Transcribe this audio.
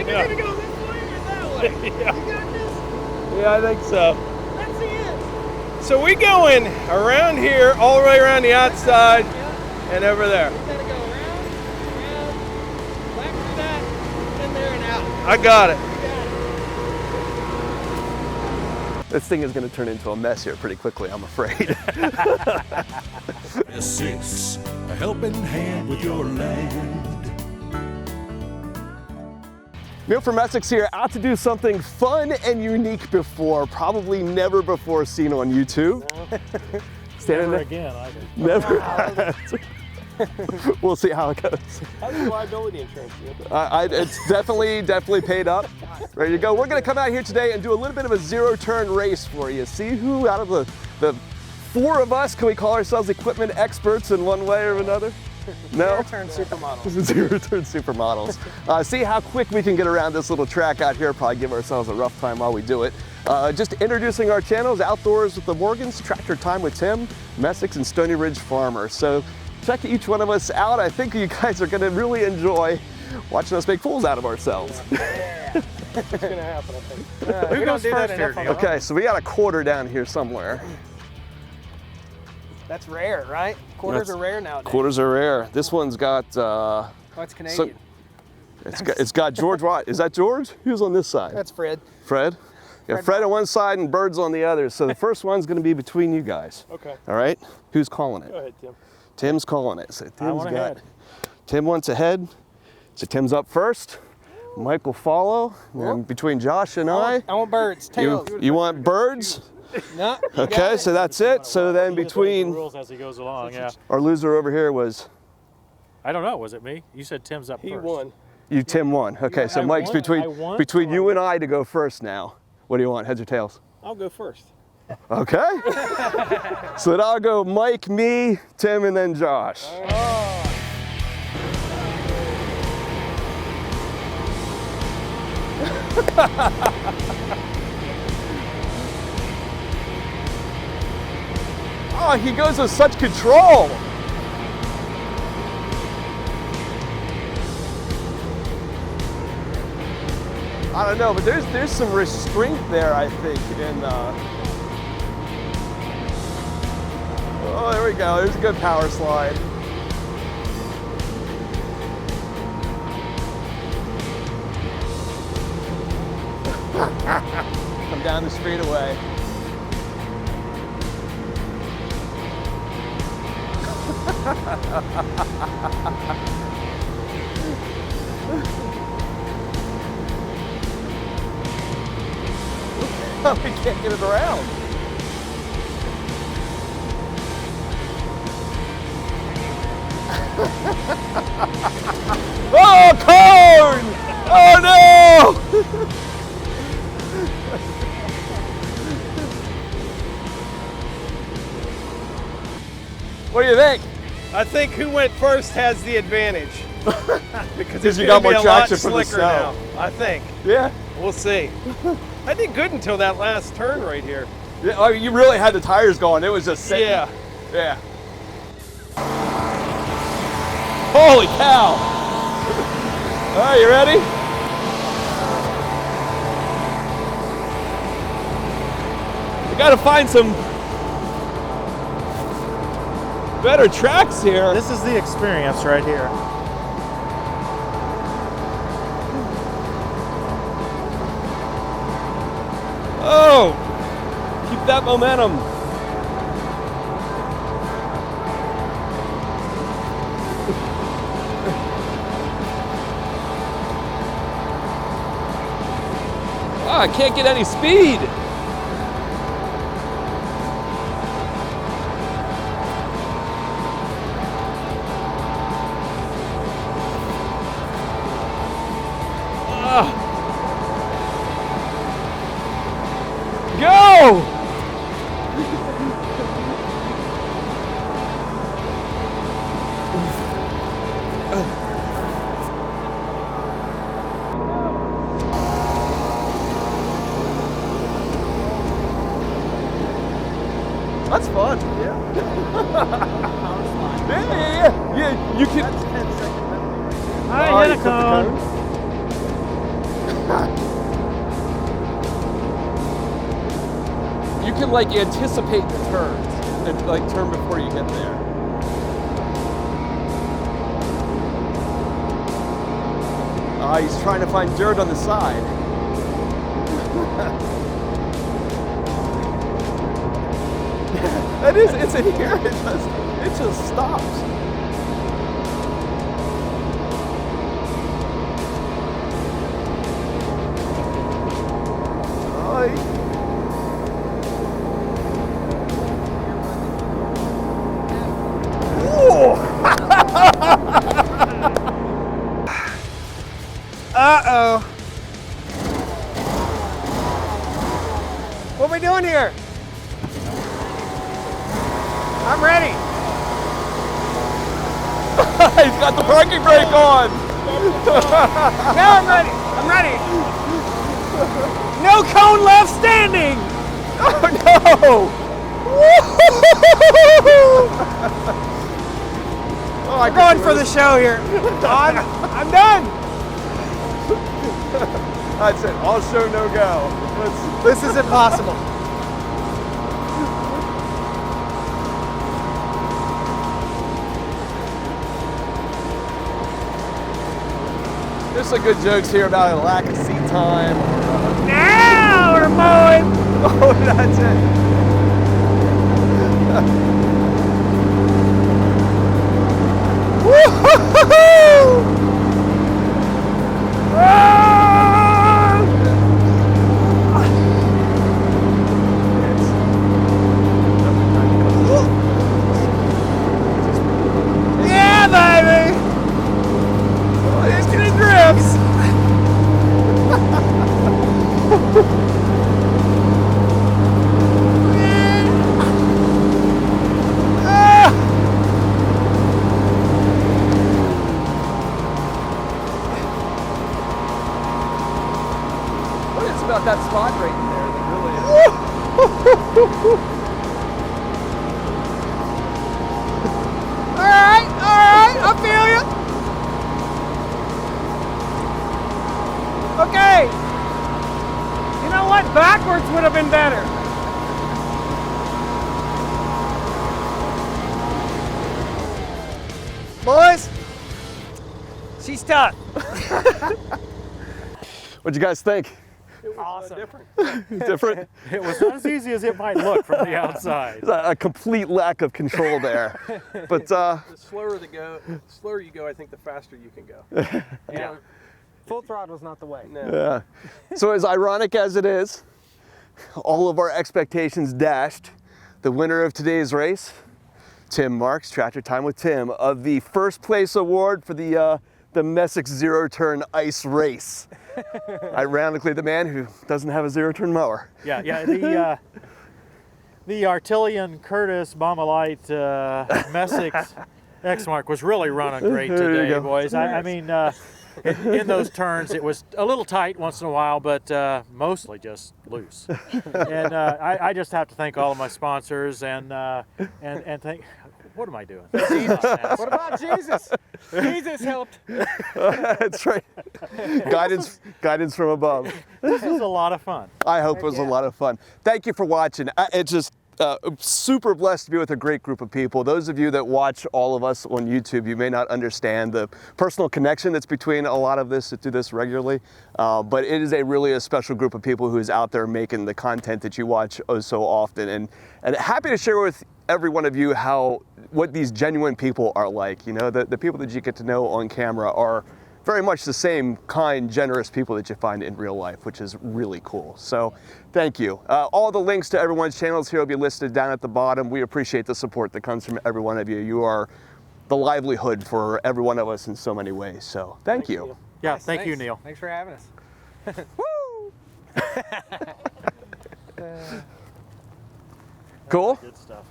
think we're gonna go this way or that way? Yeah. You got this? Yeah, I think so. That's it. So we going around here, all the way around the outside, Yeah. and over there. We gotta go around, back to that, in there and out. I got it. You got it. This thing is going to turn into a mess here pretty quickly, I'm afraid. Essex, a helping hand with your land. Neil from Essex here, out to do something fun and unique before, probably never before seen on YouTube. Standing Never there. again, either. Never. We'll see how it goes. How's your liability insurance? It's definitely paid up. Ready to go. We're going to come out here today and do a little bit of a zero-turn race for you. See who out of the four of us can we call ourselves equipment experts in one way or another? No? Zero-turn supermodel. Zero-turn supermodels. See how quick we can get around this little track out here. Probably give ourselves a rough time while we do it. Just introducing our channels, Outdoors with the Morgans, Tractor Time with Tim, Essex, and Stoney Ridge Farmer. So check each one of us out. I think you guys are going to really enjoy watching us make fools out of ourselves. It's gonna happen, I think. Who goes first here, Neil? Okay, so we got a quarter down here somewhere. That's rare, right? Quarters That's- are rare nowadays. Quarters are rare. This one's got, Oh, it's Canadian. it's got George Watt. Is that George? Who's on this side? That's Fred. Fred? Yeah, Fred on one side and Bird's on the other. So the first one's going to be between you guys. Okay. All right? Who's calling it? Go ahead, Tim. Tim's calling it. So Tim's want ahead. Tim wants ahead. So Tim's up first. Mike will follow. And then between Josh and I want birds. Tails. you want Birds? No. you got Okay, it. so that's it. So then He just learns the between rules as he goes along, yeah. our loser over here was I don't know, was it me? You said Tim's up He first. won. you, Tim won. Okay, so I Mike's won? I between won? between you and I to go first now. What do you want, heads or tails? I'll go first. Okay. So then I'll go Mike, me, Tim, and then Josh. Oh, he goes with such control. I don't know, but there's some restraint there, I think, in oh, there we go. There's a good power slide. Come down the straightaway. We can't get it around. Oh, corn! Oh no! What do you think? I think who went first has the advantage. Because it's you gonna got more be a lot traction from the slicker now, snow. I think. Yeah. We'll see. I did good until that last turn right here. Yeah, oh, you really had the tires going. It was just sitting. Yeah. Yeah. Holy cow! All right, you ready? We got to find some better tracks here. This is the experience right here. Oh, keep that momentum. I can't get any speed. Go! That's fun. Yeah. Yeah. You can. I hit a cone. can like anticipate the turns and like turn before you get there. He's trying to find dirt on the side. That is, it's in here, it just stops. Uh-oh. What are we doing here? I'm ready. He's got the parking brake on. Now I'm ready. I'm ready. No cone left standing. Oh no! Oh, I'm going for the show here. I'm done. That's it. All show, no go. This is impossible. There's some good jokes here about a lack of seat time. Now we're mowing. Oh, that's it. Woo-hoo-hoo-hoo! Yeah, baby. He's getting drifts. What is about that spot right there that really is? All right, I feel you. Okay. You know what? Backwards would have been better. Boys, she's tough. What'd you guys think? Awesome. Different? It was not as easy as it might look from the outside. A complete lack of control there. But The slower you go, I think the faster you can go. Yeah. Full throttle is not the way. No. yeah. So as ironic as it is, all of our expectations dashed. The winner of today's race, Tim Marks, Tractor Time with Tim, of the first place award for the Messick Zero Turn Ice Race. Ironically, the man who doesn't have a zero-turn mower. Yeah. The Artillion Curtis Baumolite Messick X-Mark was really running great There you today, go. boys. I mean, in those turns, it was a little tight once in a while, but mostly just loose. And I just have to thank all of my sponsors and thank. What am I doing? What about Jesus? Jesus helped. That's right. Guidance from above. This was a lot of fun. I hope it was a lot of fun. Thank you for watching. It's just super blessed to be with a great group of people. Those of you that watch all of us on YouTube, you may not understand the personal connection that's between a lot of this that do this regularly, but it is really a special group of people who is out there making the content that you watch oh so often, and happy to share with every one of you what these genuine people are like. You know, the people that you get to know on camera are very much the same kind, generous people that you find in real life, which is really cool. So thank you. All the links to everyone's channels here will be listed down at the bottom. We appreciate the support that comes from every one of you. You are the livelihood for every one of us in so many ways. So thank you. Yeah, thank you, Neil. Thanks for having us. Cool? Good stuff.